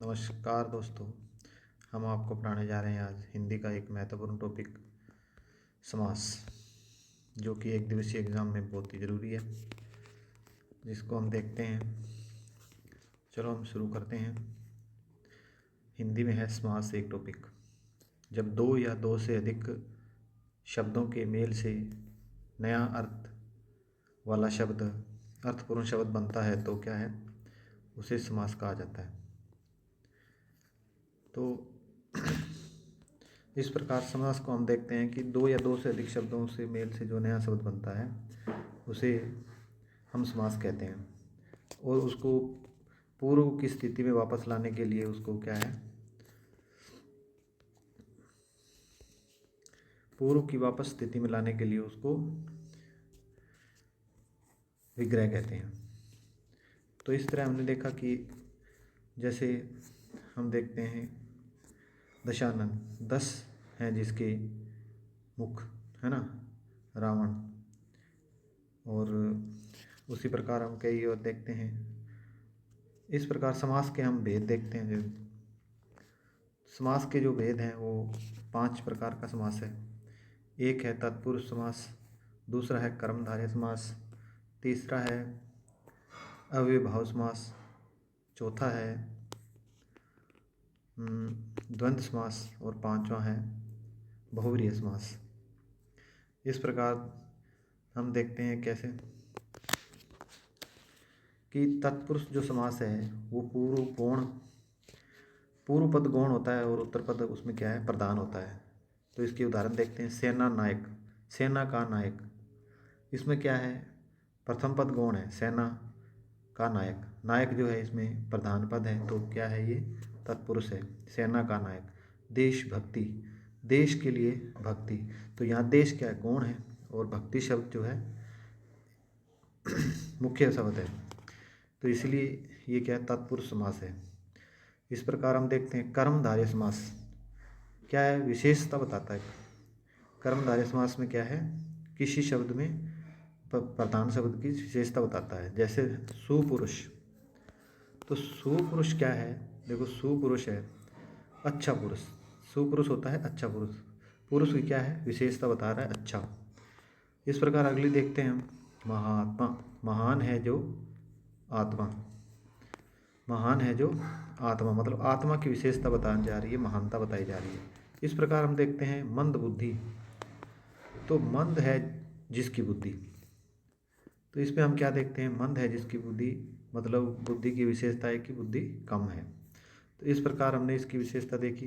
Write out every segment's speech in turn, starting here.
नमस्कार दोस्तों। हम आपको पढ़ाने जा रहे हैं आज हिंदी का एक महत्वपूर्ण टॉपिक समास, जो कि एक दिवसीय एग्ज़ाम में बहुत ही ज़रूरी है, जिसको हम देखते हैं। चलो हम शुरू करते हैं। हिंदी में है समास एक टॉपिक। जब दो या दो से अधिक शब्दों के मेल से नया अर्थ वाला शब्द अर्थपूर्ण शब्द बनता है तो क्या है, उसे समास कहा जाता है। तो इस प्रकार समास को हम देखते हैं कि दो या दो से अधिक शब्दों से मेल से जो नया शब्द बनता है उसे हम समास कहते हैं, और उसको पूर्व की स्थिति में वापस लाने के लिए उसको क्या है, पूर्व की वापस स्थिति में लाने के लिए उसको विग्रह कहते हैं। तो इस तरह हमने देखा कि जैसे हम देखते हैं दशानन, 10 हैं जिसके मुख, है ना, रावण। और उसी प्रकार हम कई और देखते हैं। इस प्रकार समास के हम भेद देखते हैं। जो समास के जो भेद हैं वो 5 प्रकार का समास है। एक है तत्पुरुष समास, दूसरा है कर्मधारय समास, तीसरा है अव्ययभाव समास, चौथा है द्वंद्व समास, और पांचवा है बहुव्रीहि समास। इस प्रकार हम देखते हैं कैसे कि तत्पुरुष जो समास है वो पूर्व पद गौण होता है और उत्तर पद उसमें क्या है, प्रधान होता है। तो इसके उदाहरण देखते हैं। सेना नायक, सेना का नायक, इसमें क्या है, प्रथम पद गौण है, सेना का नायक, नायक जो है इसमें प्रधान पद है, तो क्या है, ये तत्पुरुष है, सेना का नायक। देशभक्ति, देश के लिए भक्ति, तो यहाँ देश क्या है, गौण है, और भक्ति शब्द जो है मुख्य शब्द है, तो इसलिए ये क्या है, तत्पुरुष समास है। इस प्रकार हम देखते हैं कर्मधारय समास, क्या है, विशेषता बताता है। कर्मधारय समास में क्या है, किसी शब्द में प्रधान शब्द की विशेषता बताता है। जैसे सुपुरुष, तो सुपुरुष क्या है, देखो सुपुरुष है अच्छा पुरुष, सुपुरुष होता है अच्छा पुरुष, पुरुष की क्या है, विशेषता बता रहा है अच्छा। इस प्रकार अगली देखते हैं हम महात्मा, महान है जो आत्मा, महान है जो आत्मा, मतलब आत्मा की विशेषता बताई जा रही है, महानता बताई जा रही है। इस प्रकार हम देखते हैं मंद बुद्धि, तो मंद है जिसकी बुद्धि, तो इसमें हम क्या देखते हैं, मंद है जिसकी बुद्धि, मतलब बुद्धि की विशेषता है कि बुद्धि कम है। तो इस प्रकार हमने इसकी विशेषता देखी।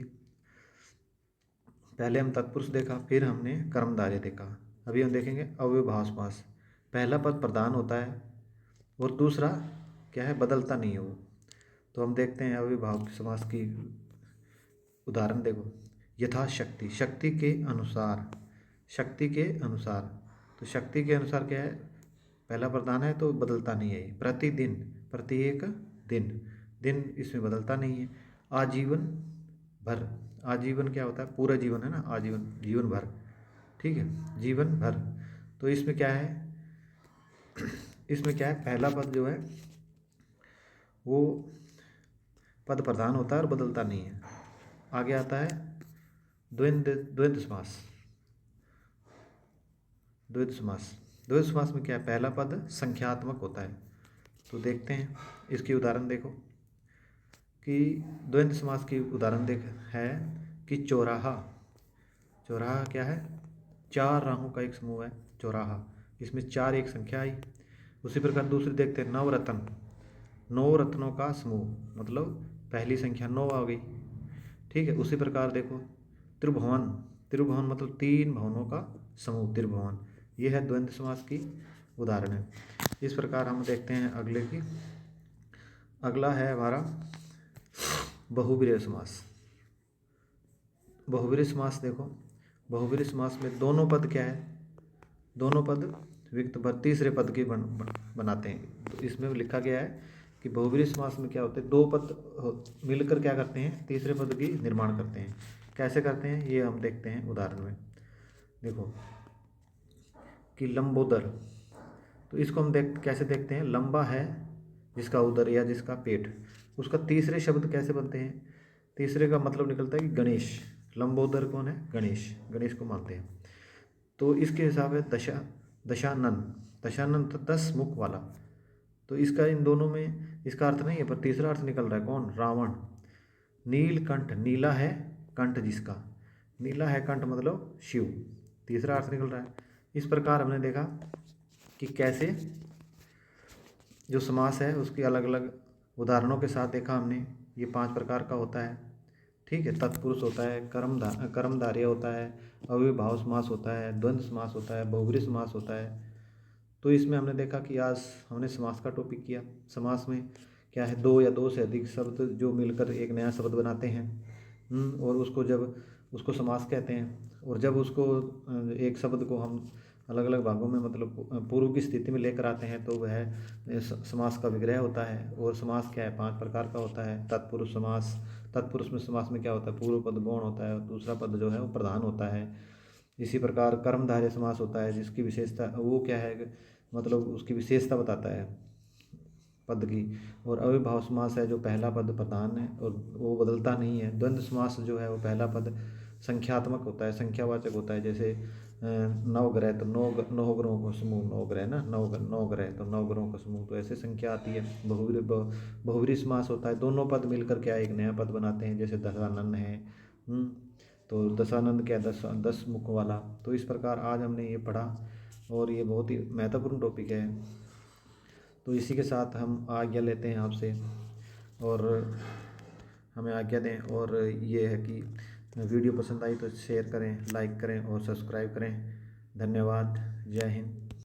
पहले हम तत्पुरुष देखा, फिर हमने कर्मधारय देखा। अभी हम देखेंगे अव्ययभाव समास। पहला पद प्रधान होता है और दूसरा क्या है, बदलता नहीं है वो। तो हम देखते हैं अव्ययभाव समास की उदाहरण देखो। यथाशक्ति, शक्ति के अनुसार, शक्ति के अनुसार, तो शक्ति के अनुसार क्या है, पहला प्रधान है तो बदलता नहीं है। प्रतिदिन, प्रत्येक दिन, दिन इसमें बदलता नहीं है। आजीवन भर, आजीवन क्या होता है, पूरा जीवन है ना, आजीवन, जीवन भर, ठीक है, जीवन भर। तो इसमें क्या है, इसमें क्या है, पहला पद जो है वो पद प्रधान होता है और बदलता नहीं है। आगे आता है द्वंद्व समास। द्वैत समास, द्वैत समास में क्या है, पहला पद संख्यात्मक होता है। तो देखते हैं इसकी उदाहरण देखो कि द्वंद्व समास की उदाहरण देख है कि चौराहा, चौराहा क्या है, 4 राहों का एक समूह है चौराहा, इसमें 4 एक संख्या आई। उसी प्रकार दूसरी देखते हैं नवरत्न, 9 रत्नों का समूह, मतलब पहली संख्या 9 आ गई, ठीक है। उसी प्रकार देखो त्रिभुवन, त्रिभुवन मतलब 3 भवनों का समूह, त्रिभुवन, ये है द्वंद्व समास की उदाहरण है। इस प्रकार हम देखते हैं अगले की, अगला है हमारा बहुव्रीहि समास। बहुव्रीहि समास देखो, बहुव्रीहि समास में दोनों पद क्या है, दोनों पद विक्त पर तीसरे पद की बनाते हैं। तो इसमें लिखा गया है कि बहुव्रीहि समास में क्या होते हैं, दो पद मिलकर क्या करते हैं, तीसरे पद की निर्माण करते हैं। कैसे करते हैं ये हम देखते हैं उदाहरण में। देखो कि लंबोदर, तो इसको हम कैसे देखते हैं, लंबा है जिसका उदर या जिसका पेट, उसका तीसरे शब्द कैसे बनते हैं? तीसरे का मतलब निकलता है कि गणेश। लंबोदर कौन है? गणेश। गणेश को मानते हैं। तो इसके हिसाब है दशानन। दशानन तो 10 मुख वाला। तो इसका इन दोनों में इसका अर्थ नहीं है, पर तीसरा अर्थ निकल रहा है कौन? रावण। नीलकंठ, नीला है कंठ जिसका, नीला है कंठ मतलब शिव। तीसरा अर्थ निकल रहा है। इस प्रकार हमने देखा कि कैसे जो समास है उसकी अलग अलग उदाहरणों के साथ देखा हमने। ये 5 प्रकार का होता है। ठीक है, तत्पुरुष होता है, कर्मधारय होता है, अविभाव समास होता है, द्वंद्व समास होता है, बहुब्रीहि समास होता है। तो इसमें हमने देखा कि आज हमने समास का टॉपिक किया। समास में क्या है? 2 या 2 से अधिक शब्द जो मिलकर एक नया शब्द बनाते हैं। और उसको समास कहते हैं। और जब उसको एक शब्द को हम अलग अलग भागों में मतलब पूर्व की स्थिति में लेकर आते हैं तो वह समास का विग्रह होता है। और समास क्या है? 5 प्रकार का होता है। तत्पुरुष समास, तत्पुरुष में समास में क्या होता है? पूर्व पद गौण होता है और दूसरा पद जो है वो प्रधान होता है। इसी प्रकार कर्मधारय समास होता है जिसकी विशेषता वो क्या है? मतलब उसकी विशेषता बताता है पद की। और अविभाव समास है जो पहला पद प्रधान है और वो बदलता नहीं है। द्वंद्व समास जो है वो पहला पद संख्यात्मक होता है, संख्यावाचक होता है। जैसे नवग्रह तो नौ ग्रहों का समूह, नवग्रह ना, नौ ग्रह तो 9 ग्रहों का समूह, तो ऐसे संख्या आती है। बहुब्रीहि समास होता है, दोनों पद मिलकर क्या एक नया पद बनाते हैं। जैसे दशानन है। तो दशानंद क्या? 10 मुख वाला। तो इस प्रकार आज हमने ये पढ़ा और ये बहुत ही महत्वपूर्ण टॉपिक है। तो इसी के साथ हम आज्ञा लेते हैं आपसे और हमें आज्ञा दें। और ये है कि वीडियो पसंद आई तो शेयर करें, लाइक करें और सब्सक्राइब करें। धन्यवाद। जय हिंद।